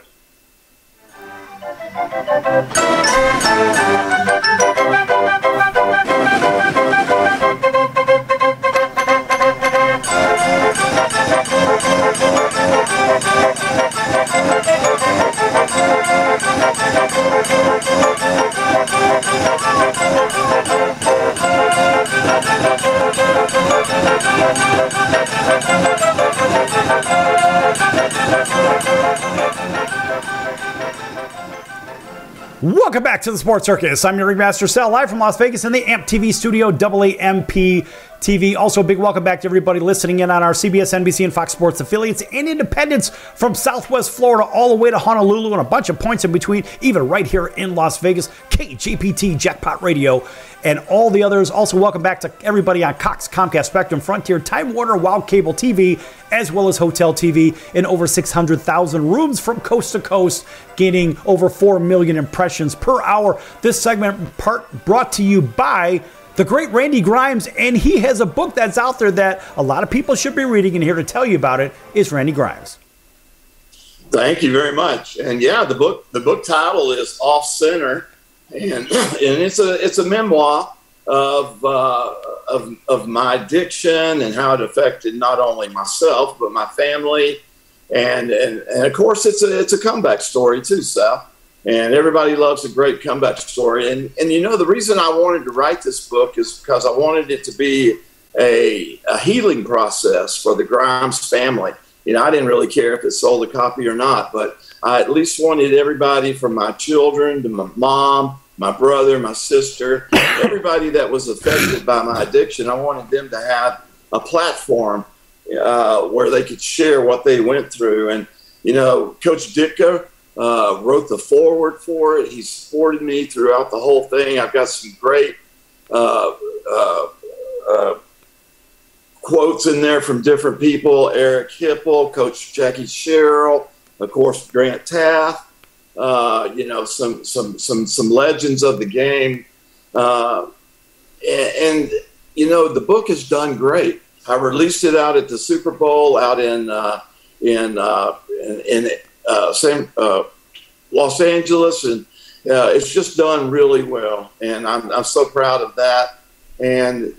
Welcome back to the Sports Circus. I'm your Ringmaster Sal, live from Las Vegas in the AMP TV studio, AAMP TV. Also, a big welcome back to everybody listening in on our CBS, NBC, and Fox Sports affiliates and independents from Southwest Florida all the way to Honolulu and a bunch of points in between, even right here in Las Vegas, KJPT, Jackpot Radio, and all the others. Also, welcome back to everybody on Cox, Comcast, Spectrum, Frontier, Time Warner, Wild Cable TV, as well as Hotel TV in over 600,000 rooms from coast to coast, gaining over 4 million impressions per hour. This segment brought to you by the great Randy Grimes, and he has a book that's out there that a lot of people should be reading, and here to tell you about it is Randy Grimes. Thank you very much. And yeah, the book title is Off Center, and it's a memoir of my addiction and how it affected not only myself but my family, and of course it's a comeback story too, Sal. And everybody loves a great comeback story. And you know, the reason I wanted to write this book is because I wanted it to be a healing process for the Grimes family. You know, I didn't really care if it sold a copy or not, but I at least wanted everybody from my children to my mom, my brother, my sister, everybody that was affected by my addiction. I wanted them to have a platform where they could share what they went through. And, you know, Coach Ditka wrote the foreword for it. He supported me throughout the whole thing. I've got some great quotes in there from different people: Eric Hipple, Coach Jackie Sherrill, of course Grant Taft. You know, some legends of the game, and you know, the book has done great. I released it out at the Super Bowl out in Los Angeles, and it's just done really well, and I'm so proud of that. And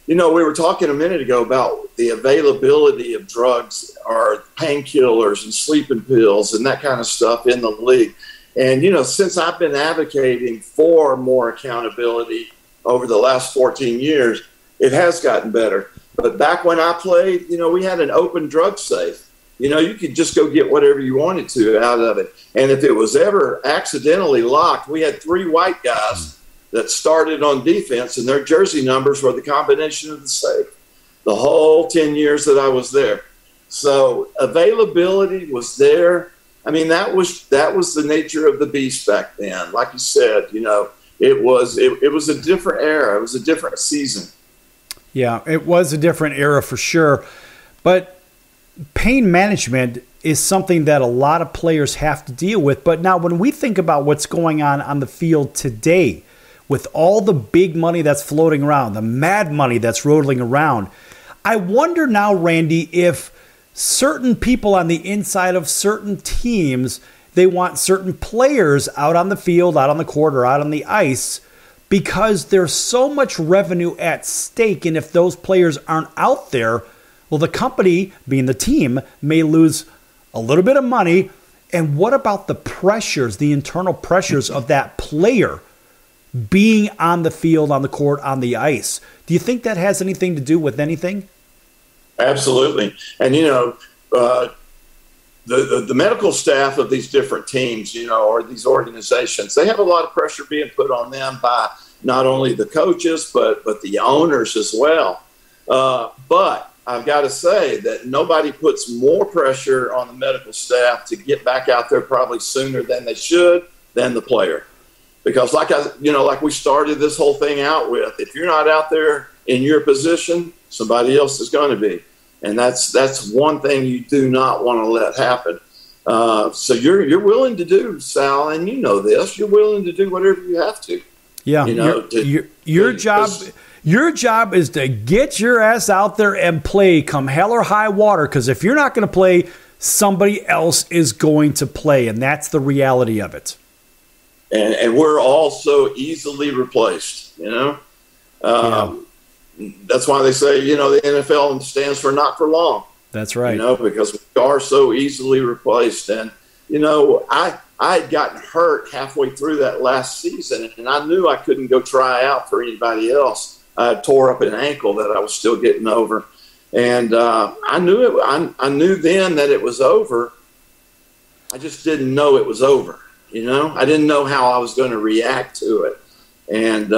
you know, we were talking a minute ago about the availability of drugs or painkillers and sleeping pills and that kind of stuff in the league. And you know, since I've been advocating for more accountability over the last 14 years, it has gotten better. But back when I played, you know, we had an open drug safe. You know, you could just go get whatever you wanted to out of it. And if it was ever accidentally locked, we had 3 white guys that started on defense, and their jersey numbers were the combination of the safe the whole 10 years that I was there. So availability was there. I mean, that was the nature of the beast back then. Like you said, you know, it was a different era. It was a different season. Yeah, it was a different era for sure. But pain management is something that a lot of players have to deal with. But now when we think about what's going on the field today, with all the big money that's floating around, the mad money that's rolling around, I wonder now, Randy, if certain people on the inside of certain teams, they want certain players out on the field, out on the court, or out on the ice, because there's so much revenue at stake. And if those players aren't out there, well, the company, being the team, may lose a little bit of money. And what about the pressures, the internal pressures of that player being on the field, on the court, on the ice? Do you think that has anything to do with anything? Absolutely. And, you know, the medical staff of these different teams, you know, or these organizations, they have a lot of pressure being put on them by not only the coaches, but the owners as well. But I've got to say that nobody puts more pressure on the medical staff to get back out there probably sooner than they should than the player. Because like we started this whole thing out with, if you're not out there in your position, somebody else is going to be. And that's one thing you do not want to let happen. So you're willing to do, Sal, and you know this, you're willing to do whatever you have to. Yeah, you know, your job is to get your ass out there and play come hell or high water, because if you're not going to play, somebody else is going to play, and that's the reality of it. And we're all so easily replaced, you know. That's why they say, you know, the NFL stands for not for long. That's right. You know, because we are so easily replaced. And, you know, I had gotten hurt halfway through that last season, and I knew I couldn't go try out for anybody else. I tore up an ankle that I was still getting over. And I knew then that it was over. I just didn't know it was over. You know, I didn't know how I was going to react to it. And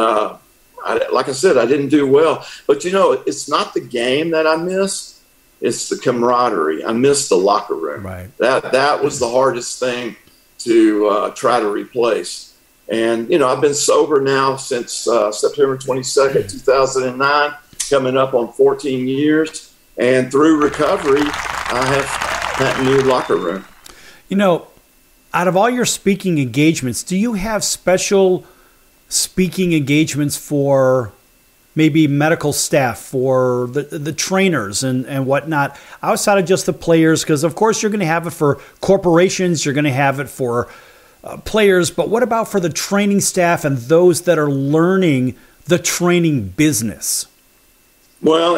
like I said, I didn't do well. But, you know, it's not the game that I missed. It's the camaraderie. I missed the locker room. Right. That was the hardest thing to try to replace. And, you know, I've been sober now since September 22nd, 2009, coming up on 14 years. And through recovery, I have that new locker room. You know, out of all your speaking engagements, do you have special speaking engagements for maybe medical staff, for the trainers and whatnot, outside of just the players? Because, of course, you're going to have it for corporations. You're going to have it for players. But what about for the training staff and those that are learning the training business? Well,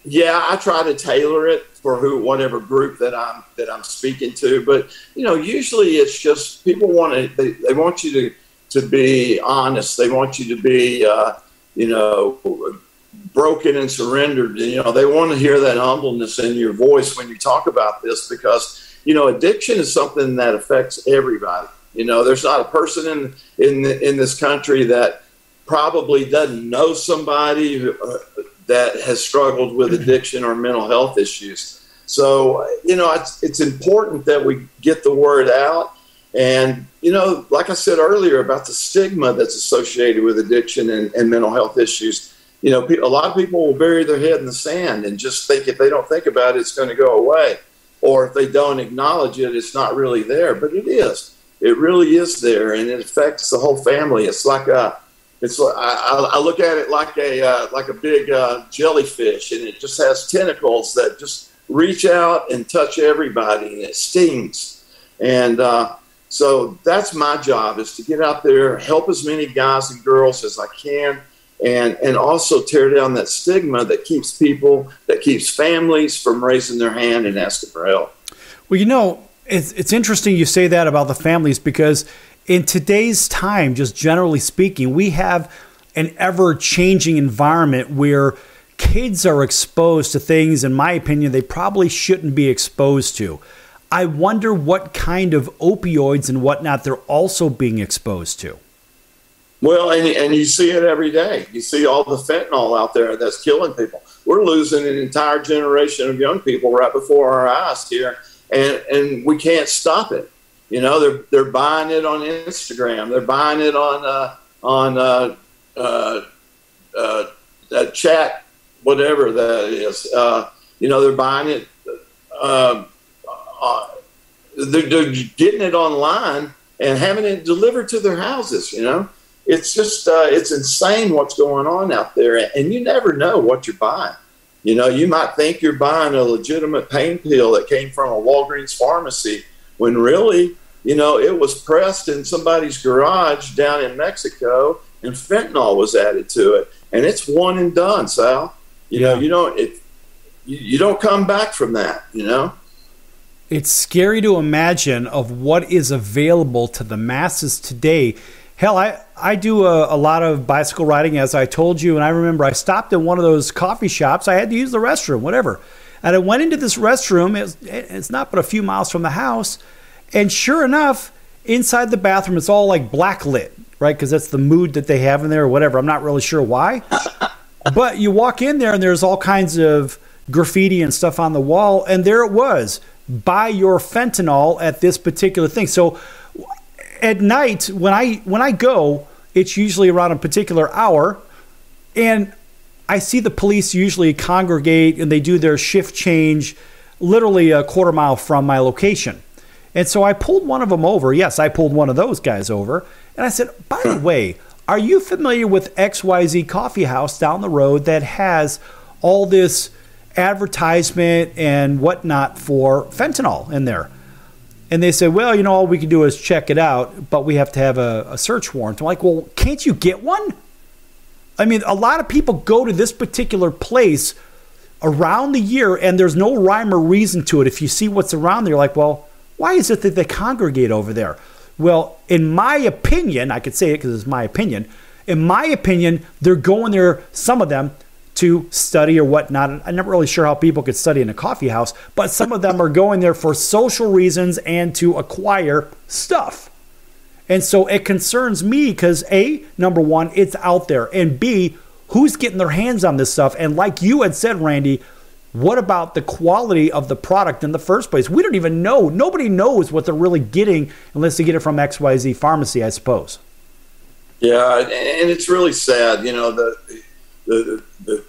yeah, I try to tailor it for whatever group that I'm speaking to. But, you know, usually it's just people they want you to be honest. They want you to be, you know, broken and surrendered. You know, they want to hear that humbleness in your voice when you talk about this, because, you know, addiction is something that affects everybody. You know, there's not a person in this country that probably doesn't know somebody that has struggled with addiction or mental health issues. So, you know, it's important that we get the word out. And, you know, like I said earlier about the stigma that's associated with addiction and mental health issues, you know, a lot of people will bury their head in the sand and just think if they don't think about it, it's going to go away. Or if they don't acknowledge it, it's not really there. But it is. It really is there, and it affects the whole family. It's like I look at it like a big jellyfish, and it just has tentacles that just reach out and touch everybody, and it stings. And so that's my job, is to get out there, help as many guys and girls as I can, and also tear down that stigma that keeps families from raising their hand and asking for help. Well, you know, it's interesting you say that about the families, because in today's time, just generally speaking, we have an ever-changing environment where kids are exposed to things, in my opinion, they probably shouldn't be exposed to. I wonder what kind of opioids and whatnot they're also being exposed to. Well, and you see it every day. You see all the fentanyl out there that's killing people. We're losing an entire generation of young people right before our eyes here, and we can't stop it. You know, they're buying it on Instagram. They're buying it on that chat, whatever that is. You know, they're buying it. They're getting it online and having it delivered to their houses. You know, it's just it's insane what's going on out there, and you never know what you're buying. You know, you might think you're buying a legitimate pain pill that came from a Walgreens pharmacy, when really, you know, it was pressed in somebody's garage down in Mexico, and fentanyl was added to it, and it's one and done, Sal. You know, you don't come back from that. You know, it's scary to imagine of what is available to the masses today. Hell, I do a lot of bicycle riding, as I told you, and I remember I stopped in one of those coffee shops. I had to use the restroom, whatever. And I went into this restroom. It's not but a few miles from the house. And sure enough, inside the bathroom, it's all like black lit, right? Because that's the mood that they have in there or whatever. I'm not really sure why. But you walk in there, and there's all kinds of graffiti and stuff on the wall. And there it was. Buy your fentanyl at this particular thing. So at night, when I go, it's usually around a particular hour, and I see the police usually congregate, and they do their shift change literally a quarter mile from my location. And so I pulled one of them over. Yes, I pulled one of those guys over, and I said, by the way, are you familiar with XYZ Coffee House down the road that has all this advertisement and whatnot for fentanyl in there? And they said, well, you know, all we can do is check it out, but we have to have a search warrant. I'm like, well, can't you get one? I mean, a lot of people go to this particular place around the year, and there's no rhyme or reason to it. If you see what's around there, you're like, well, why is it that they congregate over there? Well, in my opinion, I could say it because it's my opinion. In my opinion, they're going there, some of them, to study or whatnot. I'm not really sure how people could study in a coffee house, but some of them are going there for social reasons and to acquire stuff. And so it concerns me because A, number one, it's out there. And B, who's getting their hands on this stuff? And like you had said, Randy, what about the quality of the product in the first place? We don't even know. Nobody knows what they're really getting unless they get it from XYZ Pharmacy, I suppose. Yeah, and it's really sad. The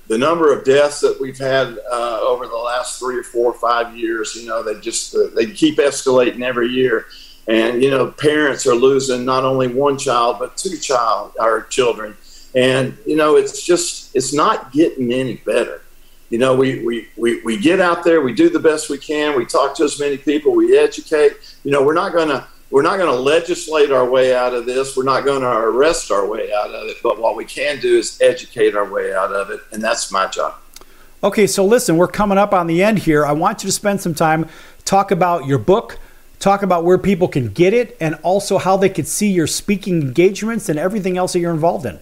number of deaths that we've had over the last 3 or 4 or 5 years, they keep escalating every year. And, parents are losing not only one child, but 2 children. And, it's not getting any better. We get out there, we do the best we can, we talk to as many people, we educate. We're not going to legislate our way out of this. We're not going to arrest our way out of it. But what we can do is educate our way out of it, and that's my job. Okay, so listen, we're coming up on the end here. I want you to spend some time, talk about your book, talk about where people can get it, and also how they could see your speaking engagements and everything else that you're involved in.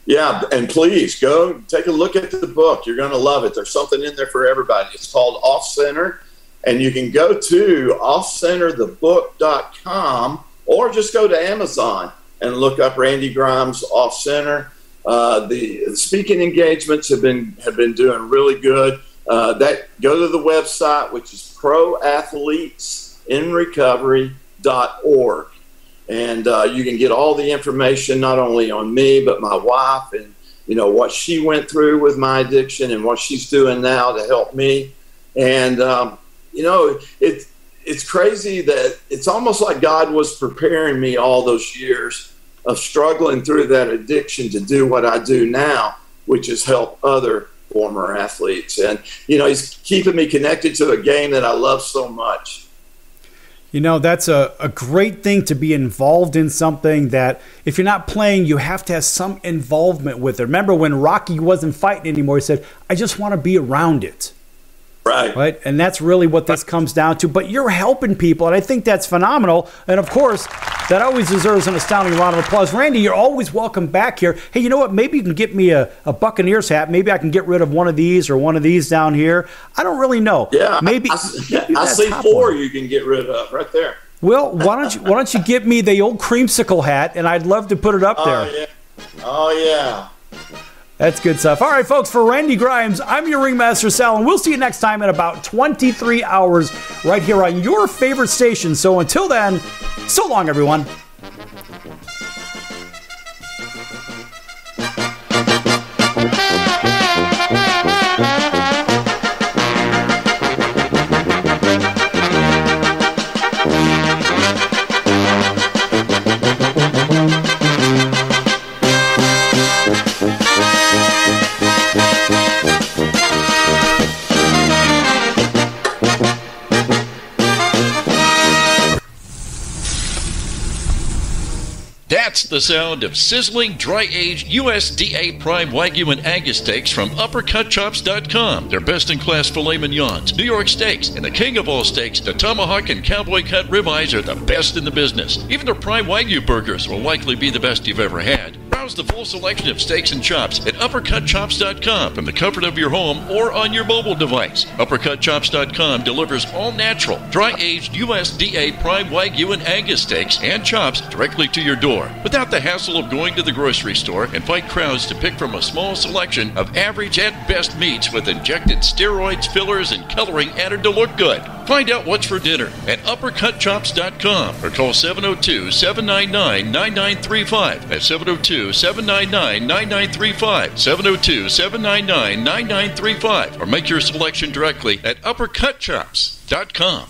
Yeah, and please go take a look at the book. You're going to love it. There's something in there for everybody. It's called Off Center. And you can go to offcenterthebook.com or just go to Amazon and look up Randy Grimes Off Center. The speaking engagements have been doing really good. Go to the website, which is proathletesinrecovery.org. And you can get all the information not only on me, but my wife and, what she went through with my addiction and what she's doing now to help me. And, it's crazy that it's almost like God was preparing me all those years of struggling through that addiction to do what I do now, which is help other former athletes. And, he's keeping me connected to a game that I love so much. That's a great thing to be involved in something that if you're not playing, you have to have some involvement with it. Remember when Rocky wasn't fighting anymore, he said, I just want to be around it. Right. And that's really what this comes down to. But you're helping people, and I think that's phenomenal. And, of course, that always deserves an astounding round of applause. Randy, you're always welcome back here. Hey, you know what? Maybe you can get me a Buccaneers hat. Maybe I can get rid of one of these or one of these down here. I don't really know. Yeah, maybe I see 4 you can get rid of right there. Well, why don't you get me the old creamsicle hat, and I'd love to put it up there. Yeah. Oh, yeah. That's good stuff. All right, folks, for Randy Grimes, I'm your Ringmaster Sal, and we'll see you next time in about 23 hours right here on your favorite station. So until then, so long, everyone. That's the sound of sizzling, dry-aged USDA Prime Wagyu and Angus steaks from UpperCutChops.com. Their best-in-class filet mignons, New York steaks, and the king of all steaks, the tomahawk and cowboy cut ribeyes are the best in the business. Even their Prime Wagyu burgers will likely be the best you've ever had. Browse the full selection of steaks and chops at UpperCutChops.com from the comfort of your home or on your mobile device. UpperCutChops.com delivers all-natural, dry-aged USDA Prime Wagyu and Angus steaks and chops directly to your door, without the hassle of going to the grocery store and fight crowds to pick from a small selection of average at best meats with injected steroids, fillers, and coloring added to look good. Find out what's for dinner at UpperCutChops.com or call 702-799-9935. That's 702-799-9935. 702-799-9935. Or make your selection directly at UpperCutChops.com.